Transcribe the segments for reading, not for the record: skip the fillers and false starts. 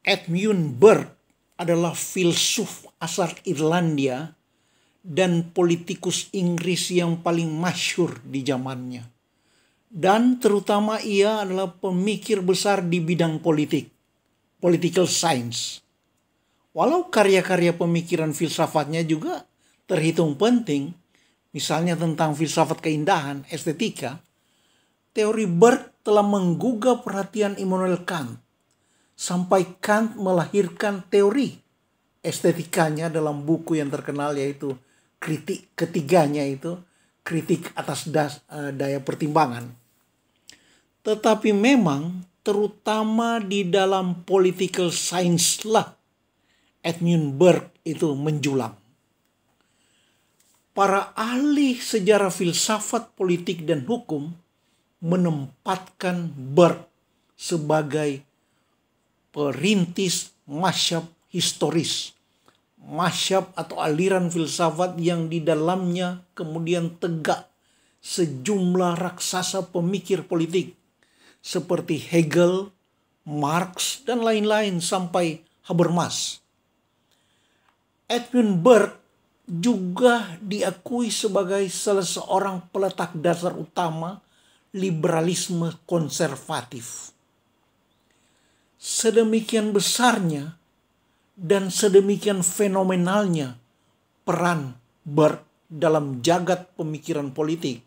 Edmund Burke adalah filsuf asal Irlandia dan politikus Inggris yang paling masyhur di zamannya. Dan terutama ia adalah pemikir besar di bidang politik, political science. Walau karya-karya pemikiran filsafatnya juga terhitung penting, misalnya tentang filsafat keindahan, estetika, teori Burke telah menggugah perhatian Immanuel Kant, sampai Kant melahirkan teori estetikanya dalam buku yang terkenal yaitu kritik ketiganya itu, kritik atas daya pertimbangan. Tetapi memang terutama di dalam political science lah Edmund Burke itu menjulang. Para ahli sejarah filsafat politik dan hukum menempatkan Burke sebagai perintis mazhab historis, mazhab atau aliran filsafat yang di dalamnya kemudian tegak sejumlah raksasa pemikir politik seperti Hegel, Marx, dan lain-lain sampai Habermas. Edmund Burke juga diakui sebagai salah seorang peletak dasar utama liberalisme konservatif. Sedemikian besarnya dan sedemikian fenomenalnya peran Burke dalam jagat pemikiran politik.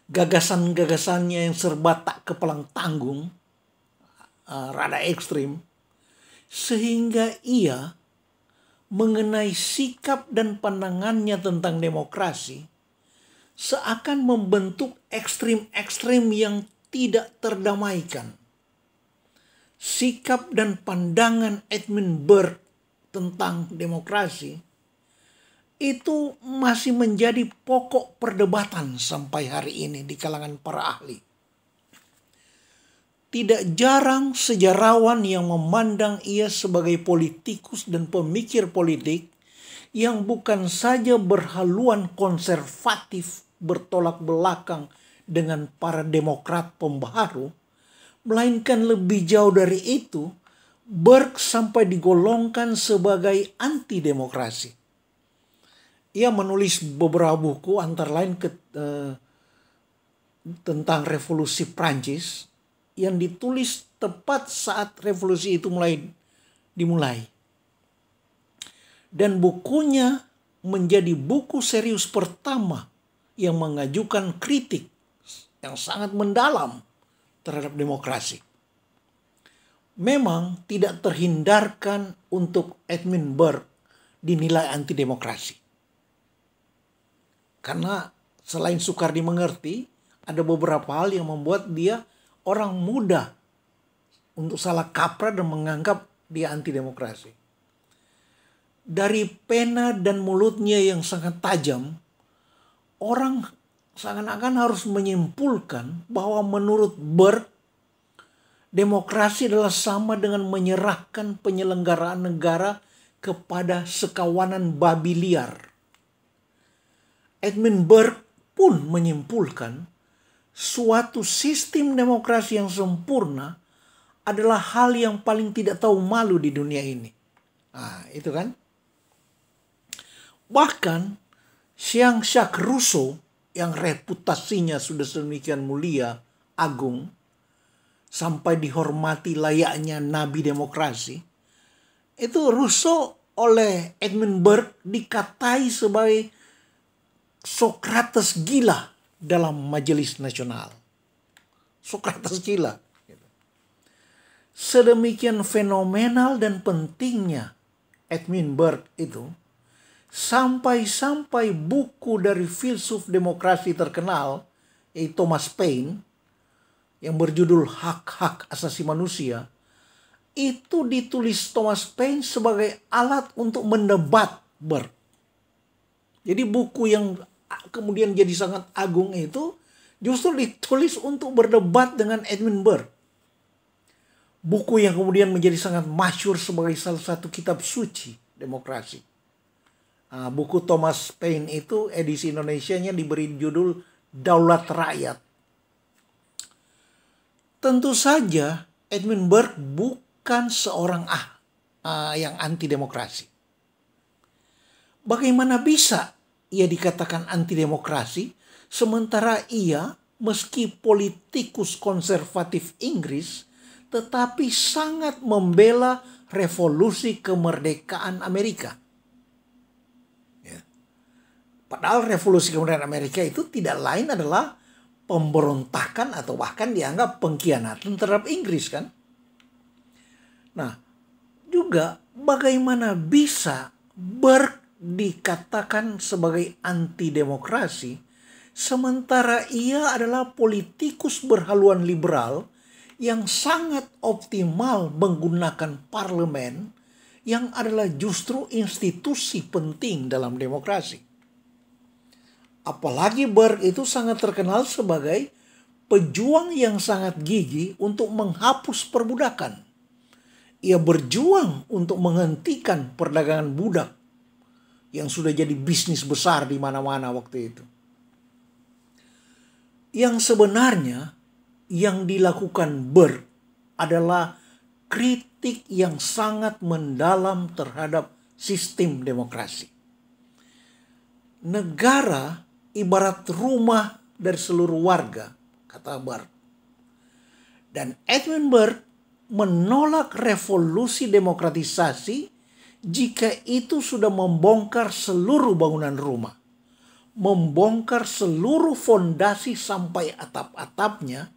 Gagasan-gagasannya yang serba tak kepalang tanggung, rada ekstrim, sehingga ia mengenai sikap dan pandangannya tentang demokrasi seakan membentuk ekstrim-ekstrim yang tidak terdamaikan. Sikap dan pandangan Edmund Burke tentang demokrasi itu masih menjadi pokok perdebatan sampai hari ini di kalangan para ahli. Tidak jarang sejarawan yang memandang ia sebagai politikus dan pemikir politik yang bukan saja berhaluan konservatif bertolak belakang dengan para demokrat pembaharu, melainkan lebih jauh dari itu, Burke sampai digolongkan sebagai anti-demokrasi. Ia menulis beberapa buku antara lain tentang revolusi Prancis yang ditulis tepat saat revolusi itu dimulai. Dan bukunya menjadi buku serius pertama yang mengajukan kritik yang sangat mendalam terhadap demokrasi. Memang tidak terhindarkan untuk Edmund Burke dinilai anti-demokrasi. Karena selain sukar dimengerti, ada beberapa hal yang membuat dia orang mudah untuk salah kaprah dan menganggap dia anti-demokrasi. Dari pena dan mulutnya yang sangat tajam, orang seakan-akan harus menyimpulkan bahwa menurut Burke, demokrasi adalah sama dengan menyerahkan penyelenggaraan negara kepada sekawanan babi liar. Edmund Burke pun menyimpulkan suatu sistem demokrasi yang sempurna adalah hal yang paling tidak tahu malu di dunia ini. Nah, itu kan. Bahkan Jean-Jacques Rousseau yang reputasinya sudah sedemikian mulia, agung, sampai dihormati layaknya nabi demokrasi, itu Rousseau oleh Edmund Burke dikatai sebagai Sokrates gila dalam Majelis Nasional. Sokrates gila. Sedemikian fenomenal dan pentingnya Edmund Burke itu, sampai-sampai buku dari filsuf demokrasi terkenal, yaitu Thomas Paine, yang berjudul Hak-Hak Asasi Manusia, itu ditulis Thomas Paine sebagai alat untuk mendebat Burke. Jadi buku yang kemudian jadi sangat agung itu justru ditulis untuk berdebat dengan Edmund Burke. Buku yang kemudian menjadi sangat masyhur sebagai salah satu kitab suci demokrasi. Buku Thomas Paine itu edisi Indonesianya diberi judul Daulat Rakyat. Tentu saja Edmund Burke bukan seorang yang anti demokrasi. Bagaimana bisa ia dikatakan anti demokrasi sementara ia meski politikus konservatif Inggris tetapi sangat membela revolusi kemerdekaan Amerika. Padahal revolusi kemerdekaan Amerika itu tidak lain adalah pemberontakan atau bahkan dianggap pengkhianatan terhadap Inggris kan. Nah, juga bagaimana bisa Burke dikatakan sebagai anti demokrasi sementara ia adalah politikus berhaluan liberal yang sangat optimal menggunakan parlemen yang adalah justru institusi penting dalam demokrasi. Apalagi Burke itu sangat terkenal sebagai pejuang yang sangat gigih untuk menghapus perbudakan. Ia berjuang untuk menghentikan perdagangan budak yang sudah jadi bisnis besar di mana-mana waktu itu. Yang sebenarnya yang dilakukan Burke adalah kritik yang sangat mendalam terhadap sistem demokrasi. Negara ibarat rumah dari seluruh warga, kata Burke. Dan Edmund Burke menolak revolusi demokratisasi jika itu sudah membongkar seluruh bangunan rumah, membongkar seluruh fondasi sampai atap-atapnya,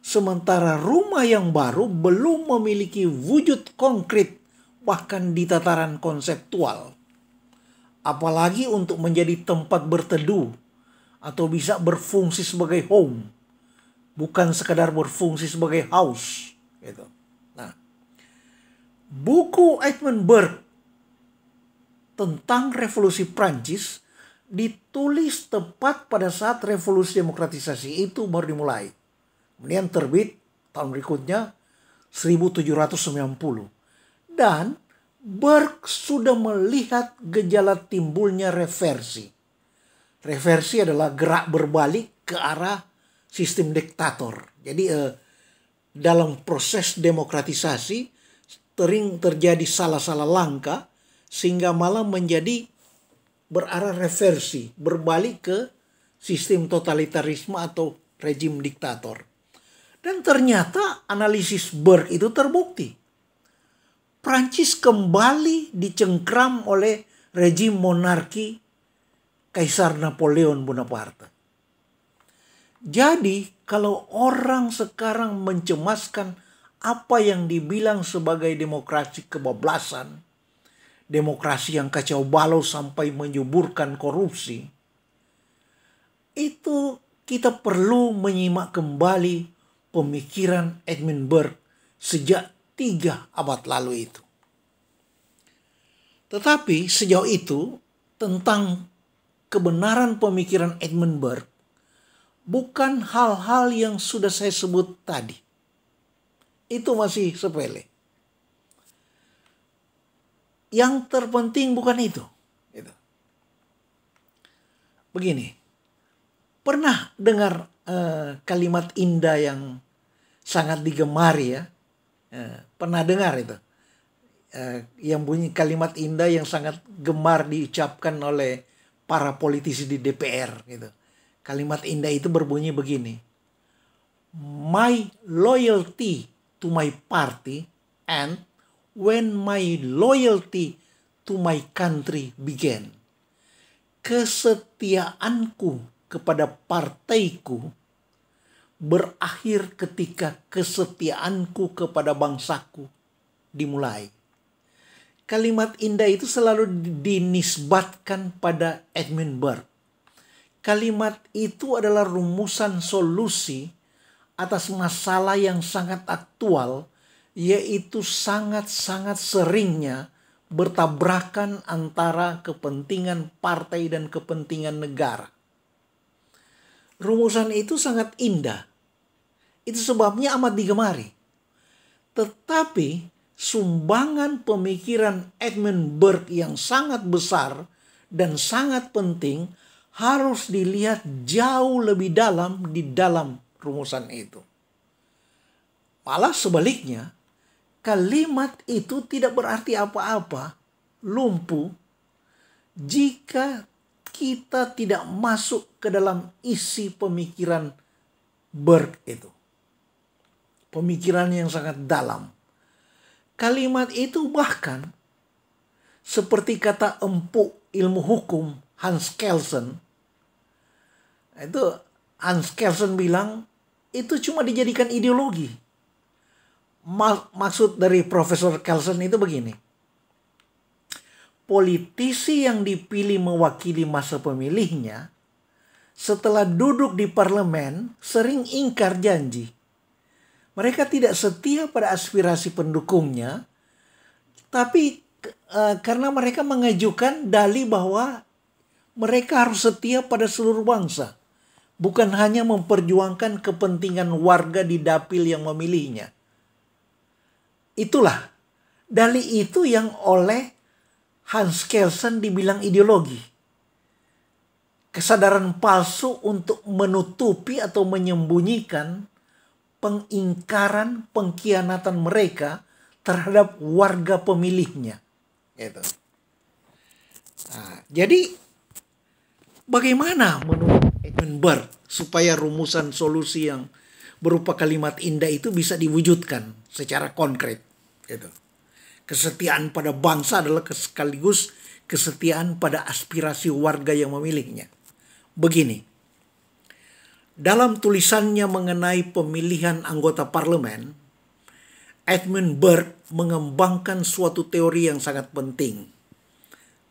sementara rumah yang baru belum memiliki wujud konkret bahkan di tataran konseptual. Apalagi untuk menjadi tempat berteduh atau bisa berfungsi sebagai home, bukan sekadar berfungsi sebagai house. Gitu. Nah, buku Edmund Burke tentang revolusi Prancis ditulis tepat pada saat revolusi demokratisasi itu baru dimulai. Kemudian terbit tahun berikutnya 1790. Dan Burke sudah melihat gejala timbulnya reversi. Reversi adalah gerak berbalik ke arah sistem diktator. Jadi dalam proses demokratisasi sering terjadi salah-salah langkah sehingga malah menjadi berarah reversi, berbalik ke sistem totalitarisme atau rejim diktator. Dan ternyata analisis Burke itu terbukti. Prancis kembali dicengkram oleh rejim monarki Kaisar Napoleon Bonaparte. Jadi kalau orang sekarang mencemaskan apa yang dibilang sebagai demokrasi kebablasan, demokrasi yang kacau balau sampai menyuburkan korupsi, itu kita perlu menyimak kembali pemikiran Edmund Burke sejak 3 abad lalu itu. Tetapi sejauh itu tentang kebenaran pemikiran Edmund Burke bukan hal-hal yang sudah saya sebut tadi. Itu masih sepele. Yang terpenting bukan itu. Begini, pernah dengar kalimat indah yang sangat digemari ya? Pernah dengar itu? Yang bunyi kalimat indah yang sangat gemar diucapkan oleh para politisi di DPR gitu. Kalimat indah itu berbunyi begini. My loyalty to my party and when my loyalty to my country began. Kesetiaanku kepada partaiku berakhir ketika kesetiaanku kepada bangsaku dimulai. Kalimat indah itu selalu dinisbatkan pada Edmund Burke. Kalimat itu adalah rumusan solusi atas masalah yang sangat aktual, yaitu sangat-sangat seringnya bertabrakan antara kepentingan partai dan kepentingan negara. Rumusan itu sangat indah. Itu sebabnya amat digemari. Tetapi sumbangan pemikiran Edmund Burke yang sangat besar dan sangat penting, harus dilihat jauh lebih dalam di dalam rumusan itu. Malah sebaliknya, kalimat itu tidak berarti apa-apa, lumpuh, jika kita tidak masuk ke dalam isi pemikiran Burke itu. Pemikiran yang sangat dalam. Kalimat itu bahkan seperti kata empuk ilmu hukum Hans Kelsen. Itu Hans Kelsen bilang itu cuma dijadikan ideologi. Maksud dari Profesor Kelsen itu begini. Politisi yang dipilih mewakili masa pemilihnya setelah duduk di parlemen sering ingkar janji. Mereka tidak setia pada aspirasi pendukungnya, tapi karena mereka mengajukan dalih bahwa mereka harus setia pada seluruh bangsa, bukan hanya memperjuangkan kepentingan warga di dapil yang memilihnya. Itulah dalih itu yang oleh Hans Kelsen dibilang ideologi. Kesadaran palsu untuk menutupi atau menyembunyikan pengingkaran, pengkhianatan mereka terhadap warga pemilihnya. Gitu. Nah, jadi bagaimana menurut Edmund Burke supaya rumusan solusi yang berupa kalimat indah itu bisa diwujudkan secara konkret? Gitu. Kesetiaan pada bangsa adalah sekaligus kesetiaan pada aspirasi warga yang memilihnya. Begini, dalam tulisannya mengenai pemilihan anggota parlemen, Edmund Burke mengembangkan suatu teori yang sangat penting.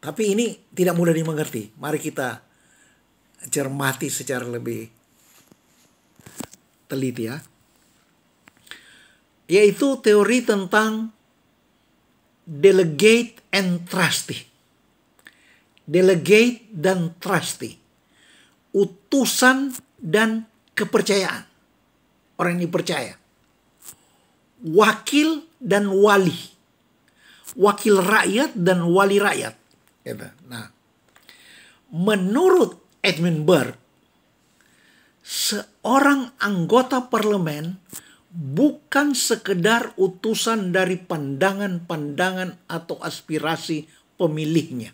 Tapi ini tidak mudah dimengerti. Mari kita cermati secara lebih teliti ya. Yaitu teori tentang delegate and trustee. Delegate dan trustee. Utusan dan kepercayaan. Orang yang dipercaya. Wakil dan wali. Wakil rakyat dan wali rakyat. Nah, menurut Edmund Burke, seorang anggota parlemen bukan sekedar utusan dari pandangan-pandangan atau aspirasi pemilihnya.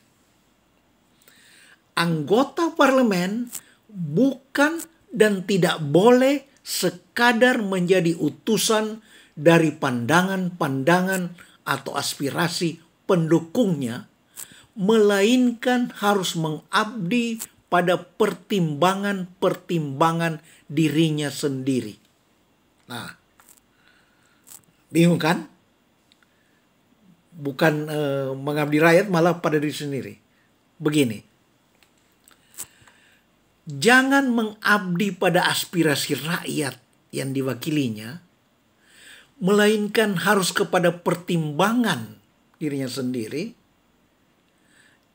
Anggota parlemen bukan dan tidak boleh sekadar menjadi utusan dari pandangan-pandangan atau aspirasi pendukungnya, melainkan harus mengabdi pada pertimbangan-pertimbangan dirinya sendiri. Nah, bingung kan? Bukan mengabdi rakyat, malah pada diri sendiri. Begini. Jangan mengabdi pada aspirasi rakyat yang diwakilinya, melainkan harus kepada pertimbangan dirinya sendiri.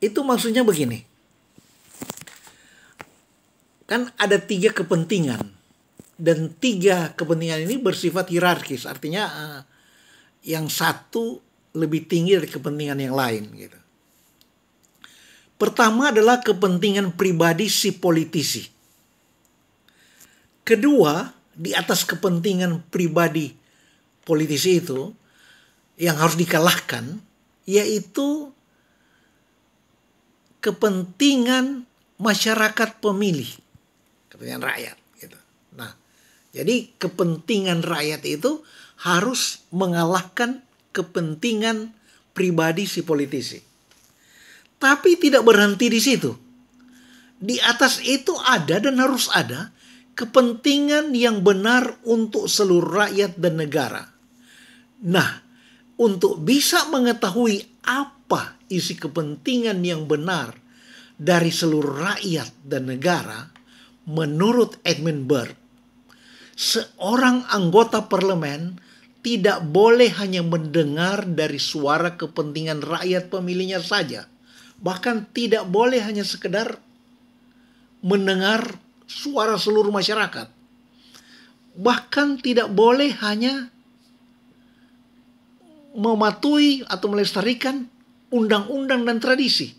Itu maksudnya begini. Kan ada 3 kepentingan. Dan 3 kepentingan ini bersifat hierarkis. Artinya yang satu lebih tinggi dari kepentingan yang lain. Gitu. Pertama adalah kepentingan pribadi si politisi. Kedua, di atas kepentingan pribadi politisi itu, yang harus dikalahkan, yaitu kepentingan masyarakat pemilih. Kepentingan rakyat. Gitu. Nah, jadi kepentingan rakyat itu harus mengalahkan kepentingan pribadi si politisi. Tapi tidak berhenti di situ. Di atas itu ada dan harus ada kepentingan yang benar untuk seluruh rakyat dan negara. Nah, untuk bisa mengetahui apa isi kepentingan yang benar dari seluruh rakyat dan negara, menurut Edmund Burke, seorang anggota parlemen tidak boleh hanya mendengar dari suara kepentingan rakyat pemilihnya saja. Bahkan tidak boleh hanya sekedar mendengar suara seluruh masyarakat. Bahkan tidak boleh hanya mematuhi atau melestarikan undang-undang dan tradisi.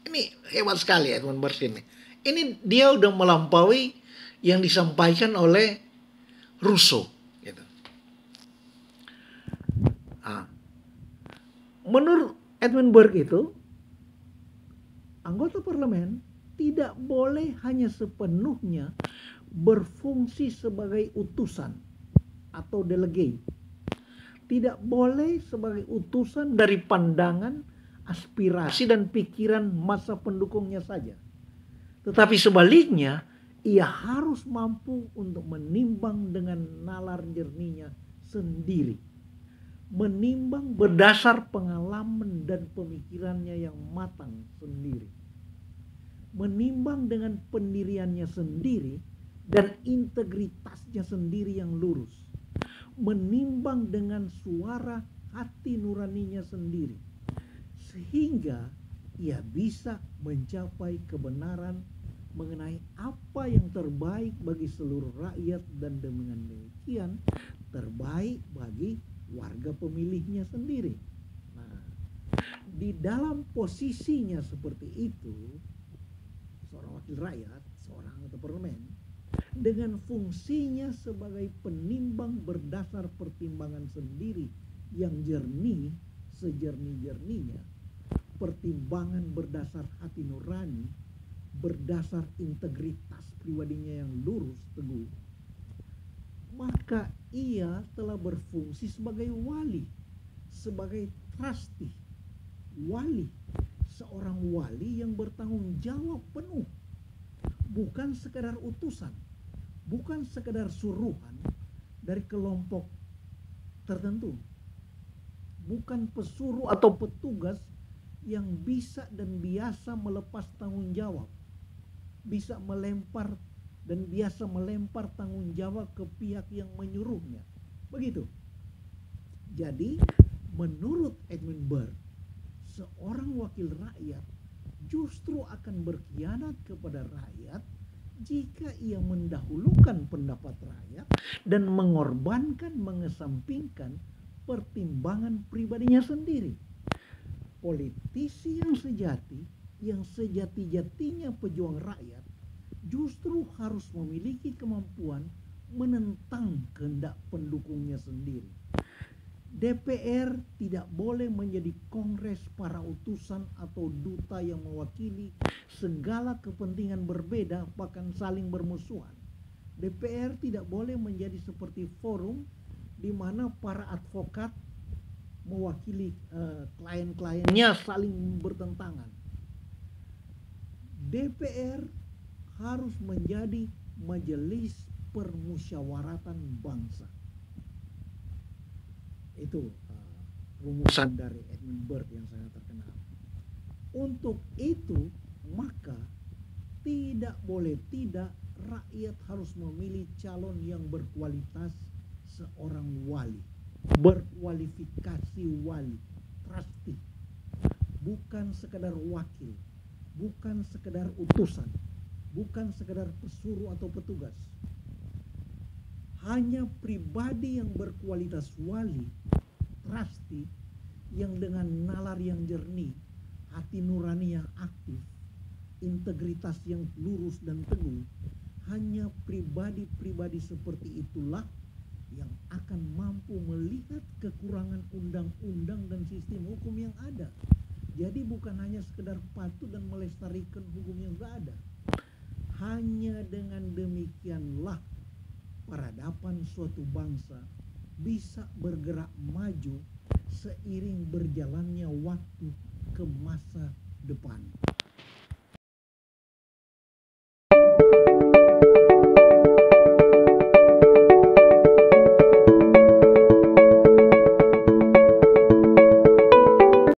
Ini Ini hebat sekali Edmund Burke ini. Ini dia udah melampaui yang disampaikan oleh Rousseau. Gitu. Nah, menurut Edmund Burke itu, anggota parlemen tidak boleh hanya sepenuhnya berfungsi sebagai utusan atau delegate. Tidak boleh sebagai utusan dari pandangan, aspirasi, dan pikiran massa pendukungnya saja. Tetapi sebaliknya, ia harus mampu untuk menimbang dengan nalar jernihnya sendiri. Menimbang berdasar pengalaman dan pemikirannya yang matang sendiri. Menimbang dengan pendiriannya sendiri dan integritasnya sendiri yang lurus. Menimbang dengan suara hati nuraninya sendiri. Sehingga ia bisa mencapai kebenaran mengenai apa yang terbaik bagi seluruh rakyat dan dengan demikian terbaik bagi warga pemilihnya sendiri. Nah, di dalam posisinya seperti itu, seorang wakil rakyat, seorang anggota parlemen, dengan fungsinya sebagai penimbang berdasar pertimbangan sendiri yang jernih, sejernih-jernihnya, pertimbangan berdasar hati nurani, berdasar integritas pribadinya yang lurus, teguh, maka ia telah berfungsi sebagai wali, sebagai trustee, wali, seorang wali yang bertanggung jawab penuh, bukan sekedar utusan, bukan sekedar suruhan dari kelompok tertentu, bukan pesuruh atau petugas yang bisa dan biasa melepas tanggung jawab, bisa melempar dan biasa melempar tanggung jawab ke pihak yang menyuruhnya. Begitu. Jadi menurut Edmund Burke, seorang wakil rakyat justru akan berkhianat kepada rakyat jika ia mendahulukan pendapat rakyat dan mengorbankan, mengesampingkan pertimbangan pribadinya sendiri. Politisi yang sejati, yang sejati-jatinya pejuang rakyat, justru harus memiliki kemampuan menentang kehendak pendukungnya sendiri. DPR tidak boleh menjadi kongres para utusan atau duta yang mewakili segala kepentingan berbeda bahkan saling bermusuhan. DPR tidak boleh menjadi seperti forum di mana para advokat mewakili klien-kliennya saling bertentangan. DPR harus menjadi majelis permusyawaratan bangsa. Itu rumusan dari Edmund Burke yang sangat terkenal. Untuk itu, maka tidak boleh tidak rakyat harus memilih calon yang berkualitas seorang wali, berkualifikasi wali, trustee, bukan sekedar wakil, bukan sekedar utusan, bukan sekedar pesuruh atau petugas. Hanya pribadi yang berkualitas wali, trustee, yang dengan nalar yang jernih, hati nurani yang aktif, integritas yang lurus dan teguh, hanya pribadi-pribadi seperti itulah yang akan mampu melihat kekurangan undang-undang dan sistem hukum yang ada. Jadi bukan hanya sekedar patuh dan melestarikan hukum yang sudah ada. Hanya dengan demikianlah peradaban suatu bangsa bisa bergerak maju seiring berjalannya waktu ke masa depan.